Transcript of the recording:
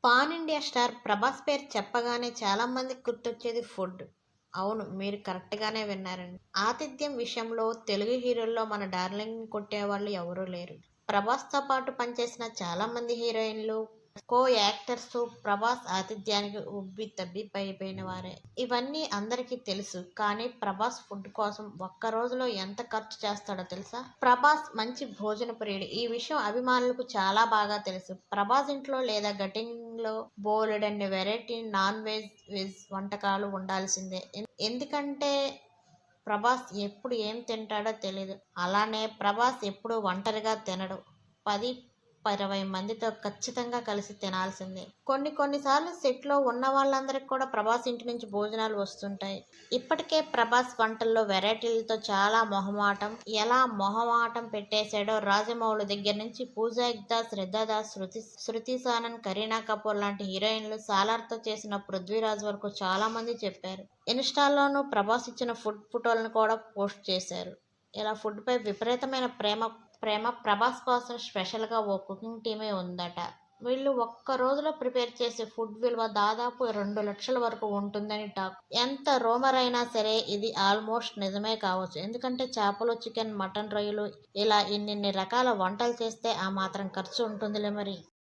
Pan India star Prabhas పేరు చెప్పగానే చాలా మందికి గుర్తొచ్చేది ఫుడ్. అవును, మీరు కరెక్ట్గానే విన్నారండి. ఆతిథ్యం విషయంలో తెలుగు హీరోల్లో మన డార్లింగ్ కొట్టేవాళ్ళు ఎవరూ లేరు. ప్రభాస్తో పాటు పనిచేసిన చాలా మంది హీరోయిన్లు, కో యాక్టర్స్ ప్రభాస్ ఆతిథ్యానికి ఉబ్బి తబ్బిబ్బైపోయిన వారే. ఇవన్నీ అందరికీ తెలుసు. కానీ ప్రభాస్ ఫుడ్ కోసం ఒక్క రోజులో ఎంత ఖర్చు చేస్తాడో తెలుసా? ప్రభాస్ మంచి భోజన ప్రియుడు. ఈ విషయం అభిమానులకు చాలా బాగా తెలుసు. ప్రభాస్ ఇంట్లో లేదా గటింగ్లో బోలెడన్ని వెరైటీ నాన్ వెజ్, వెజ్ వంటకాలు ఉండాల్సిందే. ఎందుకంటే ప్రభాస్ ఎప్పుడు ఏం తింటాడో తెలీదు. అలానే ప్రభాస్ ఎప్పుడు ఒంటరిగా తినడు. 10, 20 మందితో ఖచ్చితంగా కలిసి తినాల్సిందే. కొన్నిసార్లు సెట్లో ఉన్న వాళ్ళందరికీ కూడా ప్రభాస్ ఇంటి నుంచి భోజనాలు వస్తుంటాయి. ఇప్పటికే ప్రభాస్ వంటల్లో వెరైటీలతో చాలా మొహమాటం. ఎలా మొహమాటం పెట్టేశాడో రాజమౌళి దగ్గర నుంచి పూజా హెగ్డే, శ్రద్ధా దాస్, శృతి సానన్, కరీనా కపూర్ లాంటి హీరోయిన్లు, సాలార్తో చేసిన పృథ్వీరాజ్ వరకు చాలా మంది చెప్పారు. ఇన్స్టాలోనూ ప్రభాస్ ఇచ్చిన ఫుడ్ ఫోటోలను కూడా పోస్ట్ చేశారు. ఇలా ఫుడ్ పై విపరీతమైన ప్రేమ ప్రభాస్ కోసం స్పెషల్గా ఓ కుకింగ్ టీమే ఉందట. వీళ్ళు ఒక్క రోజులో ప్రిపేర్ చేసే ఫుడ్ విలువ దాదాపు 2 లక్షల వరకు ఉంటుందని టాక్. ఎంత రూమర్ అయినా సరే ఇది ఆల్మోస్ట్ నిజమే కావచ్చు. ఎందుకంటే చేపలు, చికెన్, మటన్, రొయ్యలు ఇలా ఇన్నిన్ని రకాల వంటలు చేస్తే ఆ మాత్రం ఖర్చు ఉంటుందిలే మరి.